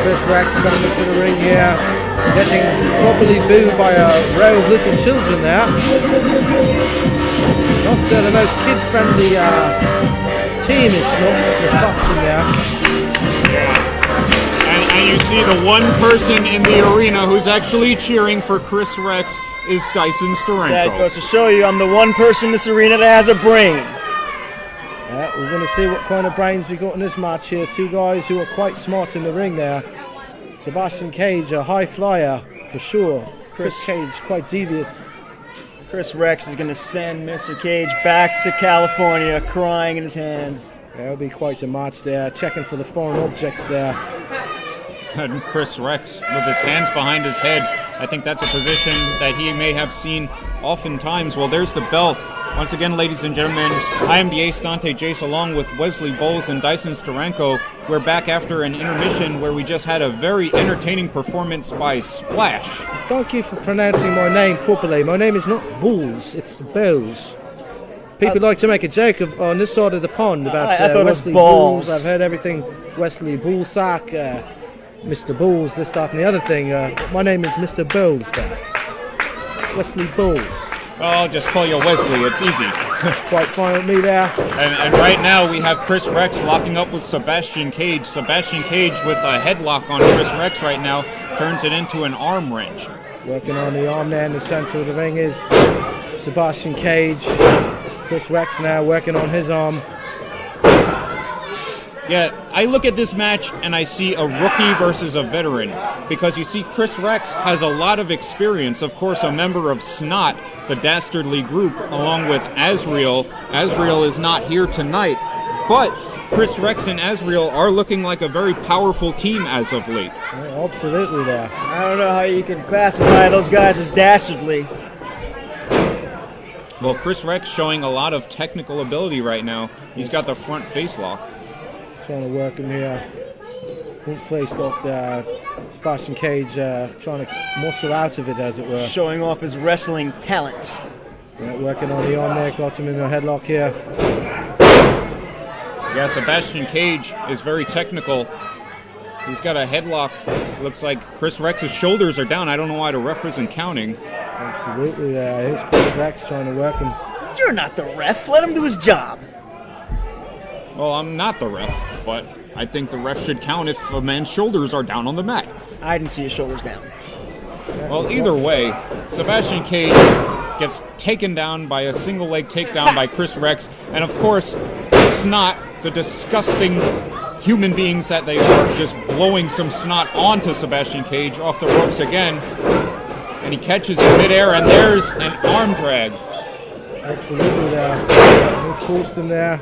Chris Rex coming into the ring here, getting properly booed by a row of little children there. Not the most kid-friendly team is the Foxing there. Yeah. And you see the one person in the arena who's actually cheering for Chris Rex is Dyson Steranko. That goes to show you I'm the one person in this arena that has a brain. Yeah, we're going to see what kind of brains we got in this match here. Two guys who are quite smart in the ring there. Sebastian Cage, a high flyer for sure. Chris Cage, quite devious. Chris Rex is going to send Mr. Cage back to California crying in his hands. That'll be quite a match there. Checking for the foreign objects there. And Chris Rex with his hands behind his head. I think that's a position that he may have seen oftentimes. Well, there's the bell. Once again, ladies and gentlemen, I am the Ace Dante Jace along with Wesley Bolls and Dyson Steranko. We're back after an intermission where we just had a very entertaining performance by Splash. Thank you for pronouncing my name properly. My name is not Bolls, it's Bolls. People like to make a joke on this side of the pond about Wesley Bolls. I've heard everything. Wesley Bullsack, Mr. Bolls, this, that, and the other thing. My name is Mr. Bolls there. Wesley Bolls. Well, I'll just call you Wesley, it's easy. Quite fine with me there. And right now we have Chris Rex locking up with Sebastian Cage. Sebastian Cage with a headlock on Chris Rex right now turns it into an arm wrench. Working on the arm there in the center of the ring is Sebastian Cage. Chris Rex now working on his arm. Yeah, I look at this match and I see a rookie versus a veteran, because you see Chris Rex has a lot of experience, of course a member of Snot, the dastardly group, along with Azrael. Azrael is not here tonight, but Chris Rex and Azrael are looking like a very powerful team as of late. Yeah, absolutely there. I don't know how you can classify those guys as dastardly. Well, Chris Rex showing a lot of technical ability right now. He's got the front face lock. Trying to work him here. Front face lock there. Sebastian Cage trying to muscle out of it, as it were. Showing off his wrestling talent. Yeah, working on the arm there. Got him in a headlock here. Yeah, Sebastian Cage is very technical. He's got a headlock. Looks like Chris Rex's shoulders are down. I don't know why the ref isn't counting. Absolutely there. Here's Chris Rex trying to work him. You're not the ref. Let him do his job. Well, I'm not the ref, but I think the ref should count if a man's shoulders are down on the mat. I didn't see his shoulders down. Well, either way, Sebastian Cage gets taken down by a single leg takedown by Chris Rex. And of course, Snot, the disgusting human beings that they are, just blowing some snot onto Sebastian Cage off the ropes again. And he catches in midair, and there's an arm drag. Absolutely there. No toasting there.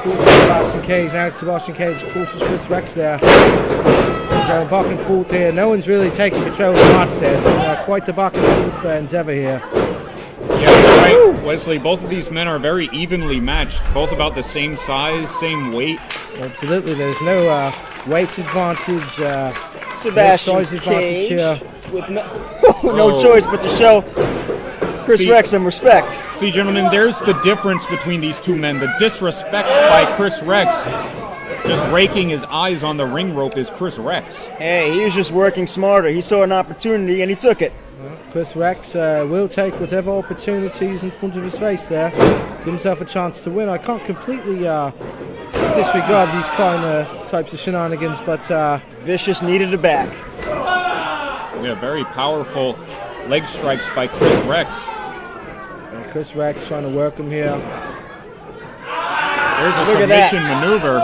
Sebastian Cage, now Sebastian Cage forces Chris Rex there. Going back and forth here. No one's really taking control of the match there. It's been quite the back and forth endeavor here. Yeah, you're right, Wesley. Both of these men are very evenly matched. Both about the same size, same weight. Absolutely. There's no weight advantage. Sebastian no size advantage here. With no choice but to show Chris Rex some respect. See, gentlemen, there's the difference between these two men. The disrespect by Chris Rex, just raking his eyes on the ring rope, is Chris Rex. Hey, he was just working smarter. He saw an opportunity and he took it. Chris Rex will take whatever opportunities in front of his face there. Give himself a chance to win. I can't completely disregard these kind of types of shenanigans, but Vicious needed a back. Yeah, very powerful leg strikes by Chris Rex. Chris Rex trying to work him here. There's a submission maneuver.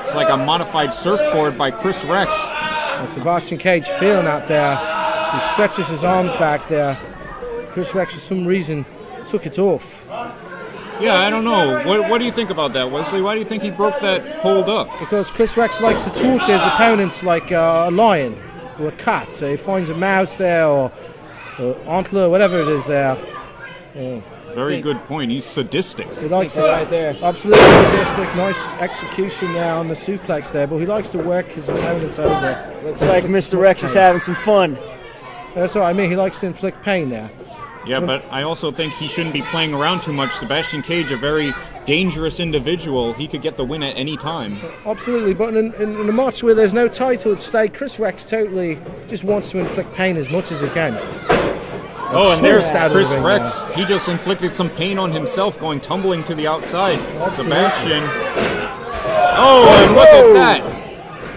It's like a modified surfboard by Chris Rex. And Sebastian Cage feeling out there. He stretches his arms back there. Chris Rex, for some reason, took it off. Yeah, I don't know. What do you think about that, Wesley? Why do you think he broke that hold up? Because Chris Rex likes to torture his opponents like a lion or a cat. So he finds a mouse there or antler, whatever it is there. Very good point. He's sadistic. He likes it right there. Absolutely sadistic. Nice execution there on the suplex there, but he likes to work his opponents over. Looks like Mr. Rex is having some fun. That's what I mean. He likes to inflict pain there. Yeah, but I also think he shouldn't be playing around too much. Sebastian Cage, a very dangerous individual. He could get the win at any time. Absolutely, but in a match where there's no title at stake, Chris Rex totally just wants to inflict pain as much as he can. Oh, and there's Chris Rex. He just inflicted some pain on himself, going tumbling to the outside. Absolutely. Sebastian. Oh, and look at that.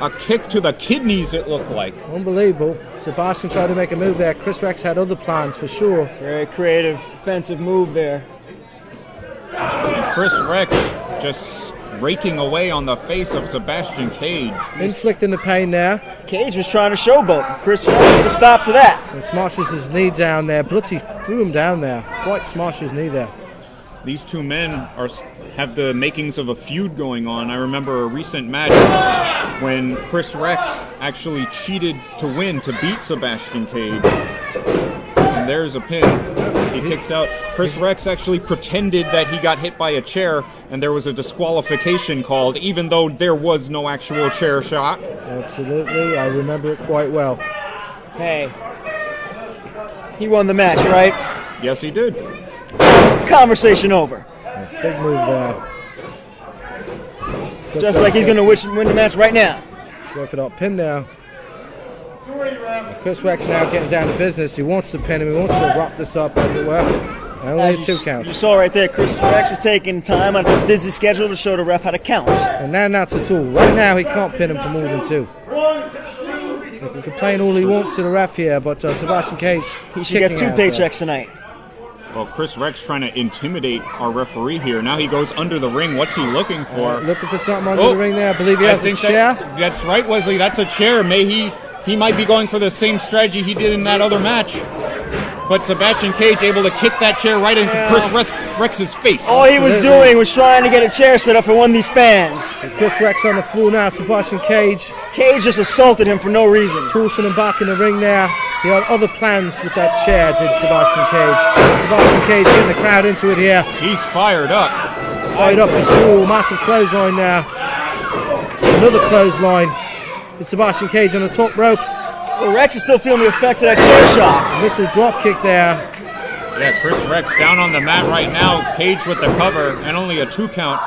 A kick to the kidneys, it looked like. Unbelievable. Sebastian tried to make a move there. Chris Rex had other plans for sure. Very creative, offensive move there. And Chris Rex just raking away on the face of Sebastian Cage. Inflicting the pain there. Cage was trying to showboat. Chris Rex put a stop to that. And smashes his knee down there. Bloody threw him down there. Quite smashed his knee there. These two men have the makings of a feud going on. I remember a recent match when Chris Rex actually cheated to win to beat Sebastian Cage. And there's a pin. He kicks out. Chris Rex actually pretended that he got hit by a chair and there was a disqualification called, even though there was no actual chair shot. Absolutely, I remember it quite well. Hey, he won the match, right? Yes, he did. Conversation over. Big move there. Just like he's going to win the match right now. Go for that pin now. Chris Rex now getting down to business. He wants to pin him. He wants to wrap this up, as it were. And only a 2 count. You saw right there, Chris Rex was taking time out of his busy schedule to show the ref how to count. And now that's a tool. Right now he can't pin him for more than 2. He can complain all he wants to the ref here, but Sebastian Cage, he should get 2 paychecks tonight. Well, Chris Rex trying to intimidate our referee here. Now he goes under the ring. What's he looking for? Looking for something under the ring there. I believe he has a chair. That's right, Wesley. That's a chair. He might be going for the same strategy he did in that other match. But Sebastian Cage able to kick that chair right into Chris Rex's face. All he was doing was trying to get a chair set up for one of these fans. And Chris Rex on the floor now. Sebastian Cage. Cage just assaulted him for no reason. Torching him back in the ring now. He had other plans with that chair, did Sebastian Cage. Sebastian Cage getting the crowd into it here. He's fired up. Fired up for sure. Massive clothesline now. Another clothesline. It's Sebastian Cage on the top rope. Well, Rex is still feeling the effects of that chair shot. Missile drop kick there. Yeah, Chris Rex down on the mat right now. Cage with the cover and only a 2 count.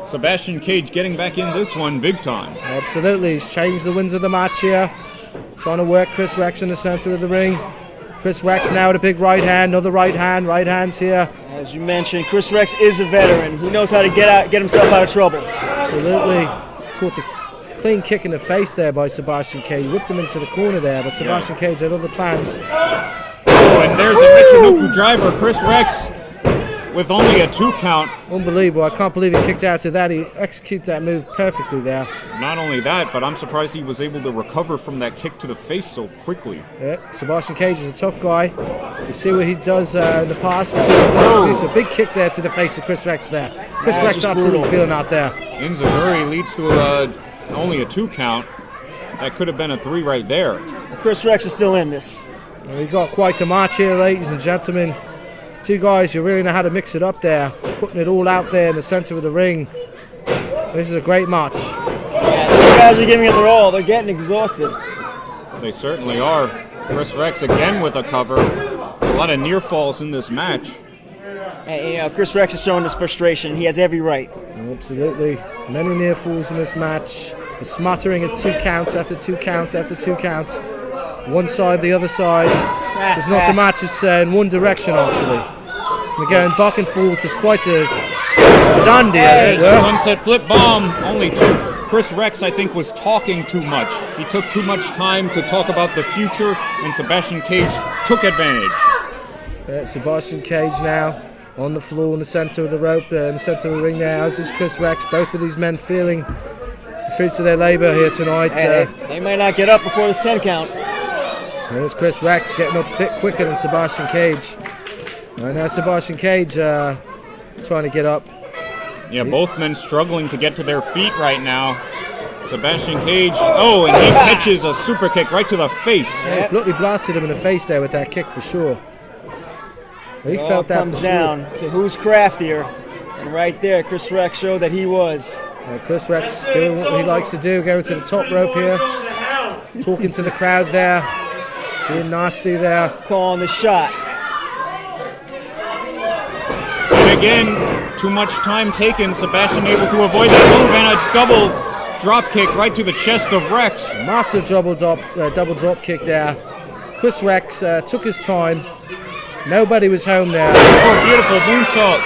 Sebastian Cage getting back in this one big time. Absolutely. He's changed the winds of the match here. Trying to work Chris Rex in the center of the ring. Chris Rex now with a big right hand. Another right hand. Right hand's here. As you mentioned, Chris Rex is a veteran. He knows how to get himself out of trouble. Absolutely. Caught a clean kick in the face there by Sebastian Cage. Whipped him into the corner there, but Sebastian Cage had other plans. Oh, and there's a Michinoku driver. Chris Rex with only a 2 count. Unbelievable. I can't believe he kicked out to that. He executed that move perfectly there. Not only that, but I'm surprised he was able to recover from that kick to the face so quickly. Yeah, Sebastian Cage is a tough guy. You see what he does in the past. It's a big kick there to the face of Chris Rex there. Chris Rex absolutely feeling out there. Inzaguri leads to only a 2 count. That could have been a 3 right there. Chris Rex is still in this. And we've got quite a match here, ladies and gentlemen. 2 guys who really know how to mix it up there, putting it all out there in the center of the ring. This is a great match. Yeah, these guys are giving it their all. They're getting exhausted. They certainly are. Chris Rex again with a cover. A lot of near falls in this match. And, Chris Rex is showing his frustration. He has every right. Absolutely. Many near falls in this match. A smattering of 2 counts after 2 counts after 2 counts. One side, the other side. This is not a match, it's in one direction actually. We're going back and forth. It's quite a dandy, as it were. Sunset flip bomb, only 2. Chris Rex, I think, was talking too much. He took too much time to talk about the future, and Sebastian Cage took advantage. Sebastian Cage now on the floor in the center of the rope, in the center of the ring now, as is Chris Rex. Both of these men feeling the fruits of their labor here tonight. They might not get up before this 10 count. There's Chris Rex getting up a bit quicker than Sebastian Cage. Right now Sebastian Cage trying to get up. Yeah, both men struggling to get to their feet right now. Sebastian Cage, and he catches a super kick right to the face. Yeah, he blasted him in the face there with that kick for sure. He felt that comes down to who's craftier. And right there, Chris Rex showed that he was. Chris Rex doing what he likes to do, going to the top rope here. Talking to the crowd there. Being nasty there. Calling the shot. And again, too much time taken. Sebastian able to avoid that move and a double drop kick right to the chest of Rex. Massive double drop kick there. Chris Rex took his time. Nobody was home there. Oh, beautiful moonsault.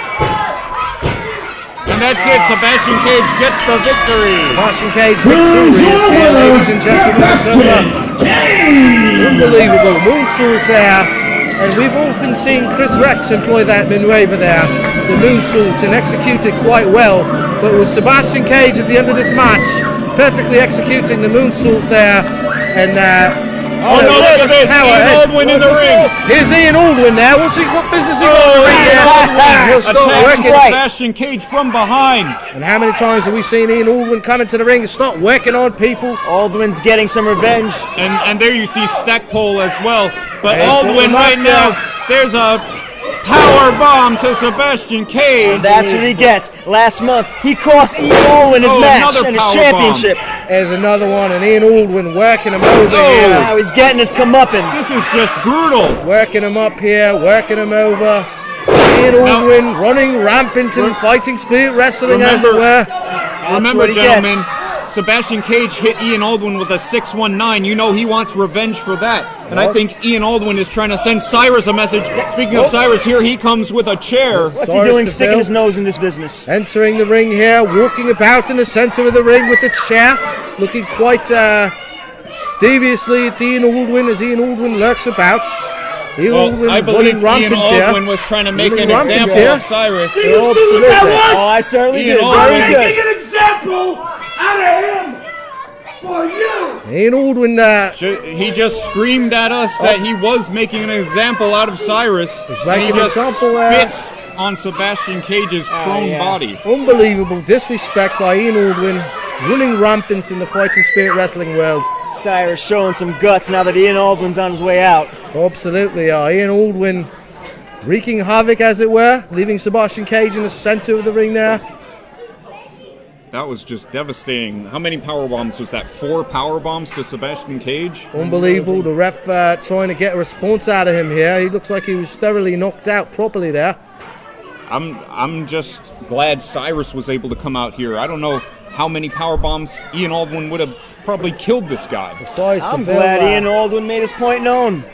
And that's it. Sebastian Cage gets the victory. Sebastian Cage victorious here, ladies and gentlemen. It's over. Unbelievable moonsault there. And we've often seen Chris Rex employ that maneuver there, the moonsault, and execute it quite well. But with Sebastian Cage at the end of this match, perfectly executing the moonsault there, and oh no, look at this! Ian Aldwin in the ring. Here's Ian Aldwin now. We'll see what business he got in the ring there. He'll start working. Sebastian Cage from behind. And how many times have we seen Ian Aldwin come into the ring and start working on people? Aldwin's getting some revenge. And there you see Stackpole as well. But Aldwin right now, there's a power bomb to Sebastian Cage. That's what he gets. Last month, he cost Ian Aldwin his match and his championship. There's another one, and Ian Aldwin working him over here. Now he's getting his comeuppance. This is just brutal. Working him up here, working him over. Ian Aldwin running rampant in fighting spirit wrestling, as it were. Remember, gentlemen, Sebastian Cage hit Ian Aldwin with a 619. You know he wants revenge for that. And I think Ian Aldwin is trying to send Cyrus a message. Speaking of Cyrus, here he comes with a chair. What's he doing sticking his nose in this business? Entering the ring here, walking about in the center of the ring with the chair, looking quite deviously at Ian Aldwin as Ian Aldwin lurks about. I believe Ian Aldwin was trying to make an example of Cyrus. Did you see what that was? Oh, I certainly did. I'm making an example out of him for you. Ian Aldwin, he just screamed at us that he was making an example out of Cyrus. He's making and he an example spits on Sebastian Cage's prone body. Unbelievable disrespect by Ian Aldwin, running rampant in the fighting spirit wrestling world. Cyrus showing some guts now that Ian Aldwin's on his way out. Absolutely, Ian Aldwin wreaking havoc, as it were, leaving Sebastian Cage in the center of the ring there. That was just devastating. How many power bombs was that? 4 power bombs to Sebastian Cage? Unbelievable. The ref trying to get a response out of him here. He looks like he was thoroughly knocked out properly there. I'm just glad Cyrus was able to come out here. I don't know how many power bombs Ian Aldwin would have probably killed this guy. I'm glad Ian Aldwin made his point known.